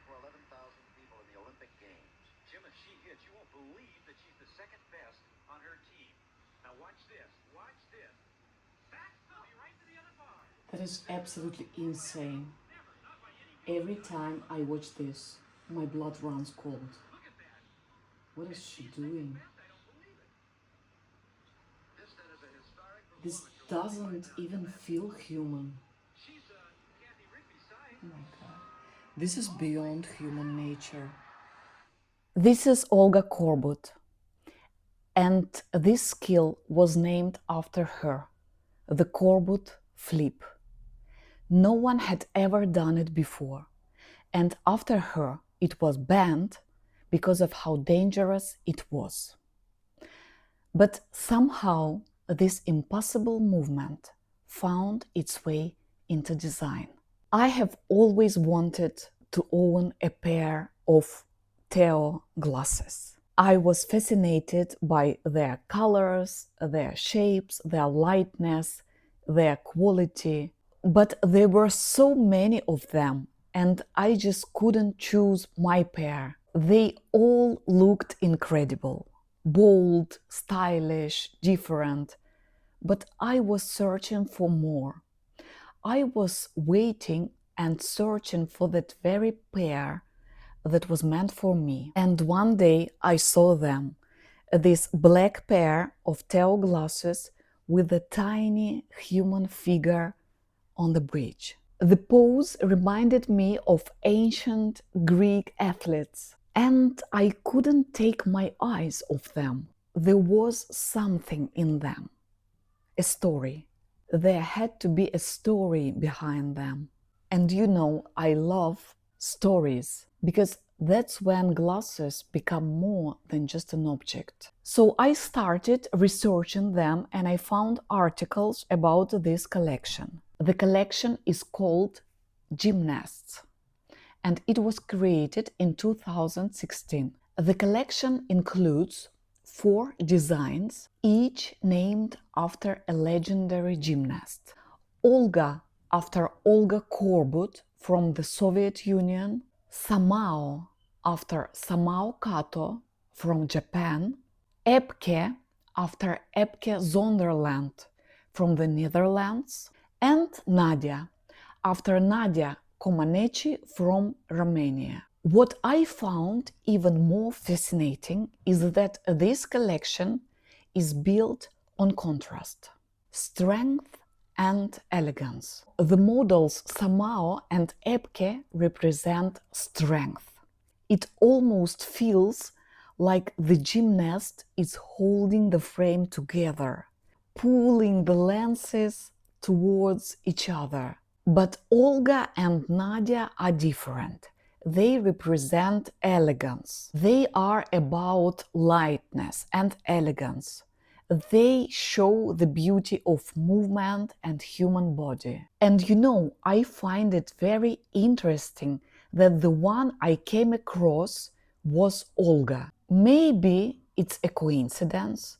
for 11,000 people in the Olympic Games. Jim, if she hits, you won't believe that she's the second best on her team. Now watch this. Watch this. Back right to the other bar. That is absolutely insane. Every time I watch this, my blood runs cold. What is she doing? This then is a historic This performance. doesn't even feel human. Oh my god. This is beyond human nature. This is Olga Korbut, and this skill was named after her, the Korbut flip. No one had ever done it before, and after her it was banned because of how dangerous it was. But somehow this impossible movement found its way into design. I have always wanted to own a pair of Theo glasses. I was fascinated by their colors, their shapes, their lightness, their quality. But there were so many of them, and I just couldn't choose my pair. They all looked incredible, bold, stylish, different. But I was searching for more. I was waiting and searching for that very pair that was meant for me. And one day I saw them, this black pair of Theo glasses with a tiny human figure on the bridge. The pose reminded me of ancient Greek athletes, and I couldn't take my eyes off them. There was something in them, a story. There had to be a story behind them. And you know, I love stories because that's when glasses become more than just an object. So I started researching them and I found articles about this collection. The collection is called Gymnasts and it was created in 2016. The collection includes 4 designs, each named after a legendary gymnast. Olga after Olga Korbut from the Soviet Union, Samao after Samao Kato from Japan, Epke after Epke Zonderland from the Netherlands, and Nadia after Nadia Comaneci from Romania. What I found even more fascinating is that this collection is built on contrast, strength and elegance. The models Samao and Epke represent strength. It almost feels like the gymnast is holding the frame together, pulling the lenses towards each other. But Olga and Nadia are different. They represent elegance. They are about lightness and elegance. They show the beauty of movement and human body. And you know, I find it very interesting that the one I came across was Olga. Maybe it's a coincidence,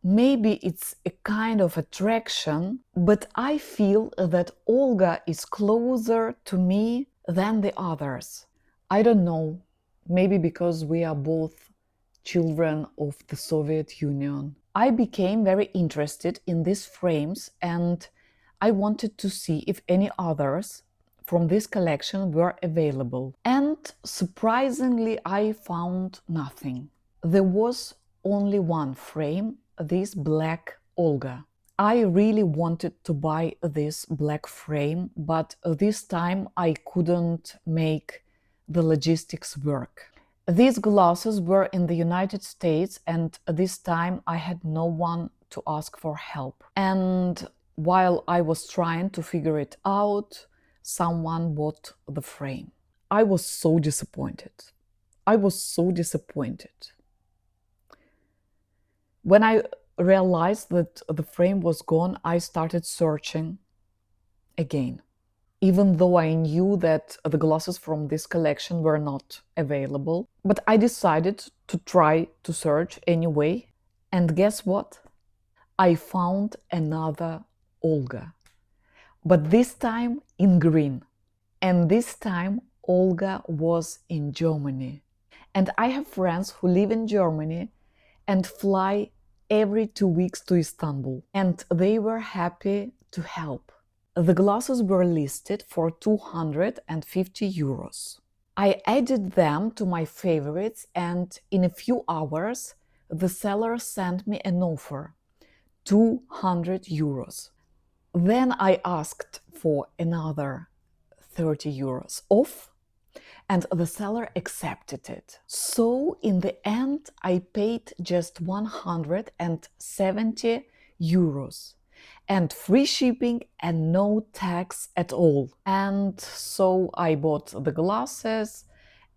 maybe it's a kind of attraction, but I feel that Olga is closer to me than the others. I don't know, maybe because we are both children of the Soviet Union. I became very interested in these frames and I wanted to see if any others from this collection were available. And surprisingly, I found nothing. There was only one frame, this black Olga. I really wanted to buy this black frame, but this time I couldn't make the logistics work. These glasses were in the United States and this time I had no one to ask for help. And while I was trying to figure it out, someone bought the frame. I was so disappointed. I was so disappointed. When I realized that the frame was gone, I started searching again. Even though I knew that the glasses from this collection were not available. But I decided to try to search anyway. And guess what? I found another Olga. But this time in green. And this time Olga was in Germany. And I have friends who live in Germany and fly every 2 weeks to Istanbul. And they were happy to help. The glasses were listed for 250 euros. I added them to my favorites, and in a few hours, the seller sent me an offer, 200 euros. Then I asked for another 30 euros off, and the seller accepted it. So in the end, I paid just 170 euros and free shipping and no tax at all. And so I bought the glasses,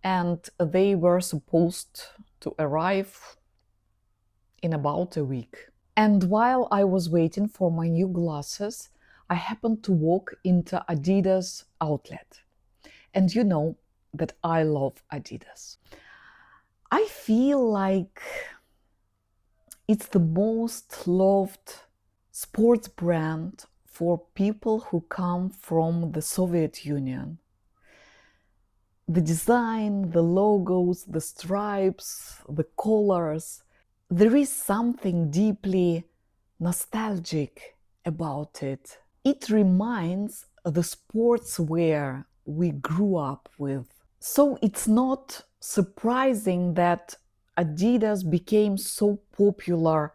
and they were supposed to arrive in about a week. And while I was waiting for my new glasses, I happened to walk into Adidas outlet. And you know that I love Adidas. I feel like it's the most loved sports brand for people who come from the Soviet Union. The design, the logos, the stripes, the colors, there is something deeply nostalgic about it. It reminds the sportswear we grew up with. So it's not surprising that Adidas became so popular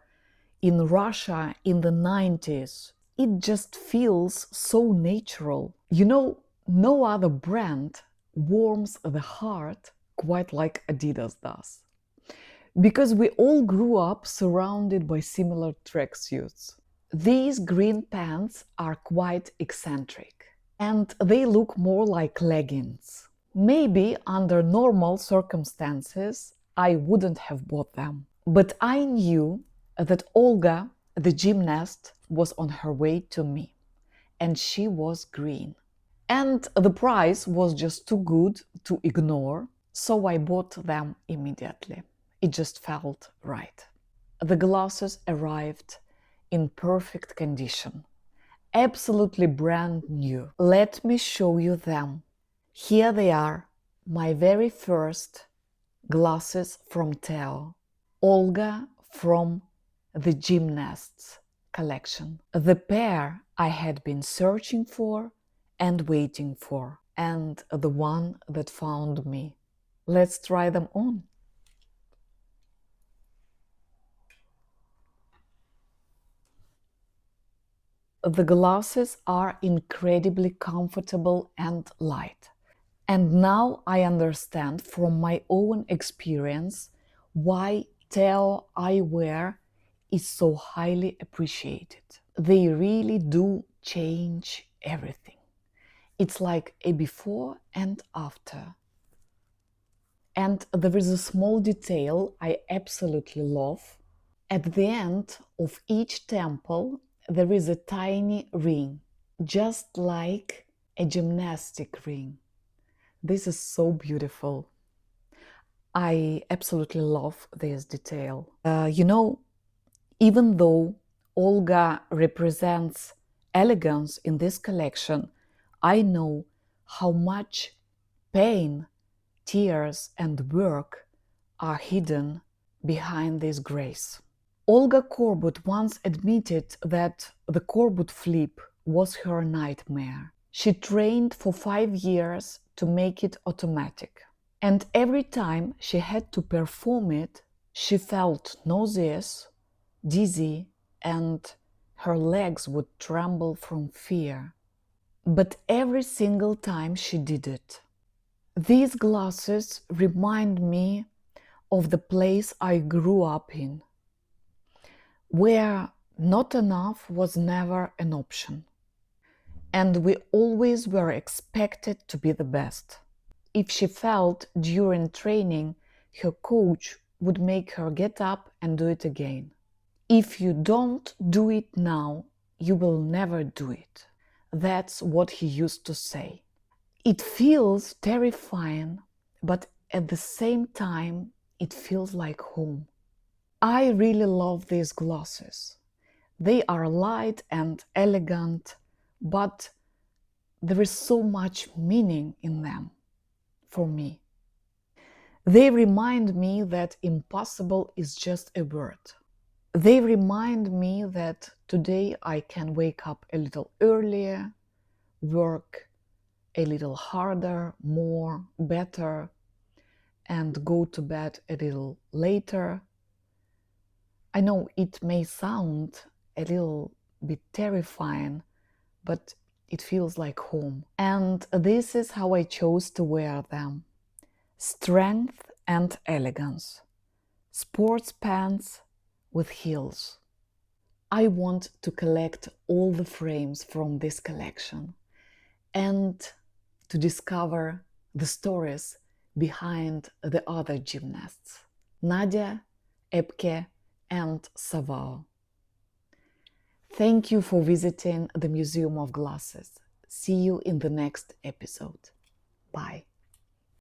in Russia in the 90s. It just feels so natural. You know, no other brand warms the heart quite like Adidas does. Because we all grew up surrounded by similar tracksuits. These green pants are quite eccentric, and they look more like leggings. Maybe under normal circumstances, I wouldn't have bought them. But I knew that Olga, the gymnast, was on her way to me, and she was green. And the price was just too good to ignore, so I bought them immediately. It just felt right. The glasses arrived in perfect condition, absolutely brand new. Let me show you them. Here they are, my very first glasses from Theo. Olga from the Gymnasts collection. The pair I had been searching for and waiting for, and the one that found me. Let's try them on. The glasses are incredibly comfortable and light. And now I understand from my own experience why Theo eyewear is so highly appreciated. They really do change everything. It's like a before and after. And there is a small detail I absolutely love. At the end of each temple, there is a tiny ring, just like a gymnastic ring. This is so beautiful. I absolutely love this detail. Even though Olga represents elegance in this collection, I know how much pain, tears, and work are hidden behind this grace. Olga Korbut once admitted that the Korbut flip was her nightmare. She trained for 5 years to make it automatic. And every time she had to perform it, she felt nauseous, dizzy, and her legs would tremble from fear. But every single time she did it. These glasses remind me of the place I grew up in, where not enough was never an option. And we always were expected to be the best. If she felt during training, her coach would make her get up and do it again. If you don't do it now, you will never do it. That's what he used to say. It feels terrifying, but at the same time, it feels like home. I really love these glasses. They are light and elegant, but there is so much meaning in them. for me. They remind me that impossible is just a word. They remind me that today I can wake up a little earlier, work a little harder, more, better, and go to bed a little later. I know it may sound a little bit terrifying, but it feels like home. And this is how I chose to wear them. Strength and elegance. Sports pants with heels. I want to collect all the frames from this collection and to discover the stories behind the other gymnasts, Nadia, Epke, and Savao. Thank you for visiting the Museum of Glasses. See you in the next episode. Bye.